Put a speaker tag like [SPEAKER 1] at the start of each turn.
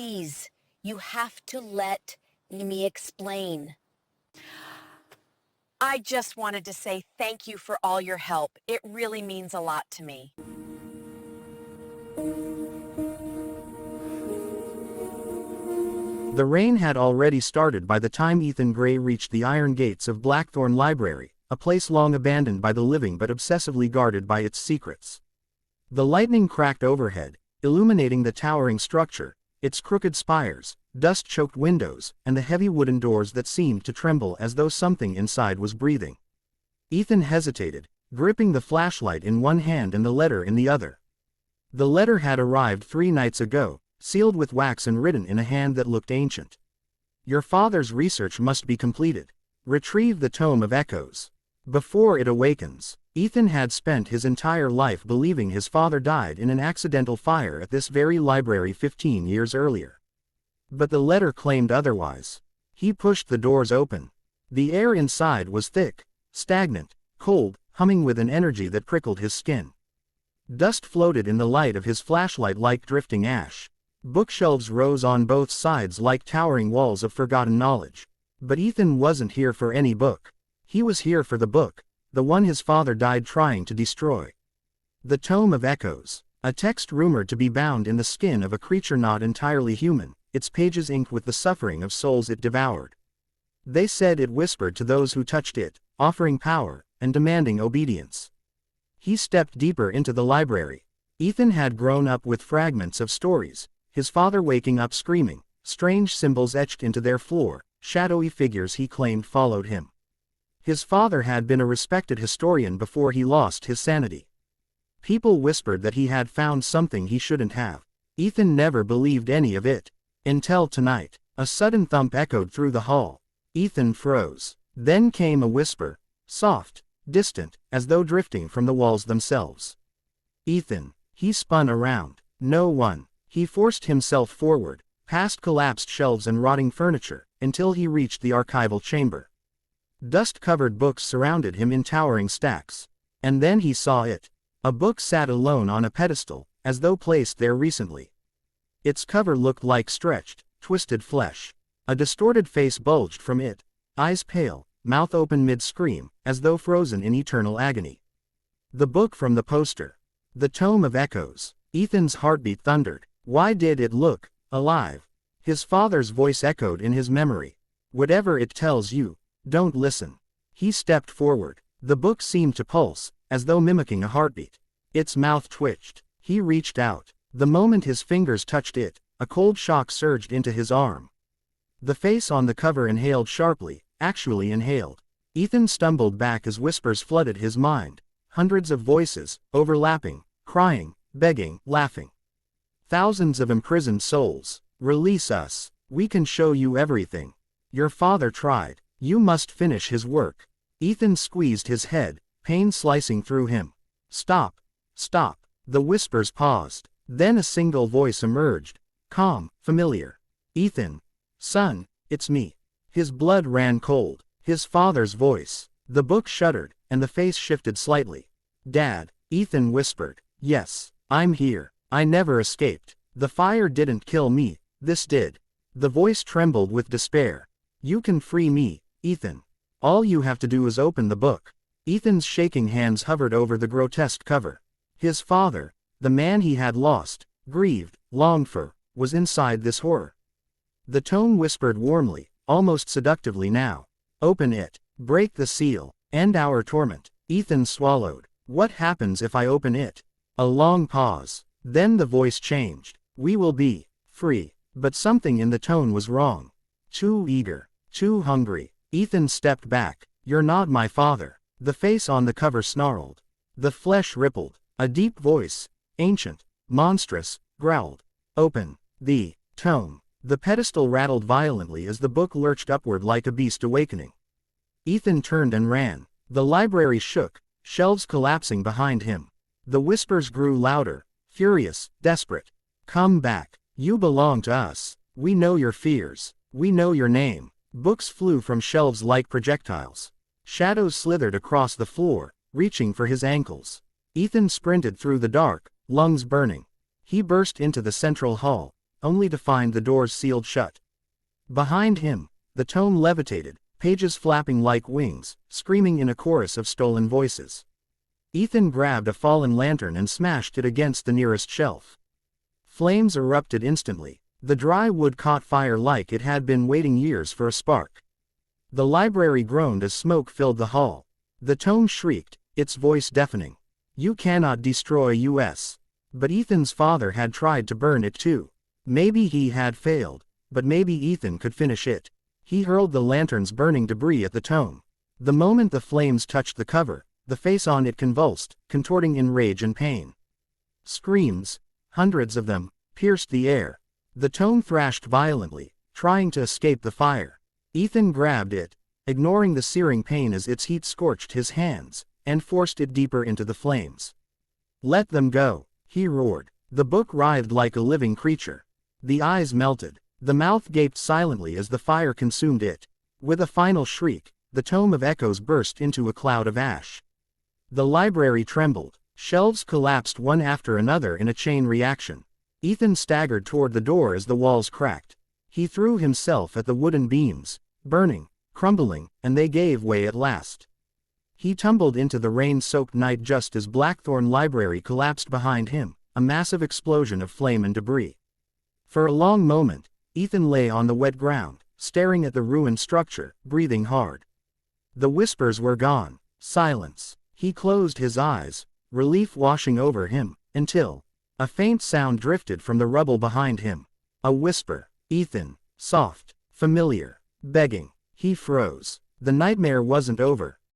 [SPEAKER 1] please, you have to let me explain. I just wanted to say thank you for all your help. It really means a lot to me.
[SPEAKER 2] The rain had already started by the time Ethan Gray reached the iron gates of Blackthorn Library, a place long abandoned by the living but obsessively guarded by its secrets. The lightning cracked overhead, illuminating the towering structure, its crooked spires, dust-choked windows, and the heavy wooden doors that seemed to tremble as though something inside was breathing. Ethan hesitated, gripping the flashlight in one hand and the letter in the other. The letter had arrived 3 nights ago, sealed with wax and written in a hand that looked ancient. Your father's research must be completed. Retrieve the Tome of Echoes before it awakens. Ethan had spent his entire life believing his father died in an accidental fire at this very library 15 years earlier. But the letter claimed otherwise. He pushed the doors open. The air inside was thick, stagnant, cold, humming with an energy that prickled his skin. Dust floated in the light of his flashlight like drifting ash. Bookshelves rose on both sides like towering walls of forgotten knowledge. But Ethan wasn't here for any book. He was here for the book, the one his father died trying to destroy. The Tome of Echoes, a text rumored to be bound in the skin of a creature not entirely human, its pages inked with the suffering of souls it devoured. They said it whispered to those who touched it, offering power, and demanding obedience. He stepped deeper into the library. Ethan had grown up with fragments of stories, his father waking up screaming, strange symbols etched into their floor, shadowy figures he claimed followed him. His father had been a respected historian before he lost his sanity. People whispered that he had found something he shouldn't have. Ethan never believed any of it. Until tonight, a sudden thump echoed through the hall. Ethan froze. Then came a whisper, soft, distant, as though drifting from the walls themselves. Ethan. He spun around. No one. He forced himself forward, past collapsed shelves and rotting furniture, until he reached the archival chamber. Dust-covered books surrounded him in towering stacks. And then he saw it. A book sat alone on a pedestal, as though placed there recently. Its cover looked like stretched, twisted flesh. A distorted face bulged from it, eyes pale, mouth open mid-scream, as though frozen in eternal agony. The book from the poster. The Tome of Echoes. Ethan's heartbeat thundered. Why did it look alive? His father's voice echoed in his memory. Whatever it tells you, don't listen. He stepped forward. The book seemed to pulse, as though mimicking a heartbeat. Its mouth twitched. He reached out. The moment his fingers touched it, a cold shock surged into his arm. The face on the cover inhaled sharply, actually inhaled. Ethan stumbled back as whispers flooded his mind. Hundreds of voices, overlapping, crying, begging, laughing. Thousands of imprisoned souls. Release us. We can show you everything. Your father tried. You must finish his work. Ethan squeezed his head, pain slicing through him. Stop. Stop. The whispers paused. Then a single voice emerged. Calm, familiar. Ethan. Son, it's me. His blood ran cold. His father's voice. The book shuddered, and the face shifted slightly. Dad, Ethan whispered. Yes, I'm here. I never escaped. The fire didn't kill me, this did. The voice trembled with despair. You can free me, Ethan. All you have to do is open the book. Ethan's shaking hands hovered over the grotesque cover. His father, the man he had lost, grieved, longed for, was inside this horror. The tone whispered warmly, almost seductively now. Open it. Break the seal. End our torment. Ethan swallowed. What happens if I open it? A long pause. Then the voice changed. We will be free. But something in the tone was wrong. Too eager. Too hungry. Ethan stepped back. You're not my father. The face on the cover snarled. The flesh rippled. A deep voice, ancient, monstrous, growled. Open the tome. The pedestal rattled violently as the book lurched upward like a beast awakening. Ethan turned and ran. The library shook, shelves collapsing behind him. The whispers grew louder, furious, desperate. Come back. You belong to us. We know your fears. We know your name. Books flew from shelves like projectiles. Shadows slithered across the floor, reaching for his ankles. Ethan sprinted through the dark, lungs burning. He burst into the central hall. only to find the doors sealed shut. Behind him, the tome levitated, pages flapping like wings, screaming in a chorus of stolen voices. Ethan grabbed a fallen lantern and smashed it against the nearest shelf. Flames erupted instantly. The dry wood caught fire like it had been waiting years for a spark. The library groaned as smoke filled the hall. The tome shrieked, its voice deafening. "You cannot destroy us." But Ethan's father had tried to burn it too. Maybe he had failed, but maybe Ethan could finish it. He hurled the lantern's burning debris at the tome. The moment the flames touched the cover, the face on it convulsed, contorting in rage and pain. Screams, hundreds of them, pierced the air. The tome thrashed violently, trying to escape the fire. Ethan grabbed it, ignoring the searing pain as its heat scorched his hands, and forced it deeper into the flames. "Let them go," he roared. The book writhed like a living creature. The eyes melted. The mouth gaped silently as the fire consumed it. With a final shriek, the tome of echoes burst into a cloud of ash. The library trembled. Shelves collapsed one after another in a chain reaction. Ethan staggered toward the door as the walls cracked. He threw himself at the wooden beams, burning, crumbling, and they gave way at last. He tumbled into the rain-soaked night just as Blackthorn Library collapsed behind him, a massive explosion of flame and debris. For a long moment, Ethan lay on the wet ground, staring at the ruined structure, breathing hard. The whispers were gone. Silence. He closed his eyes, relief washing over him, until a faint sound drifted from the rubble behind him. A whisper. Ethan. Soft. Familiar. Begging. He froze. The nightmare wasn't over.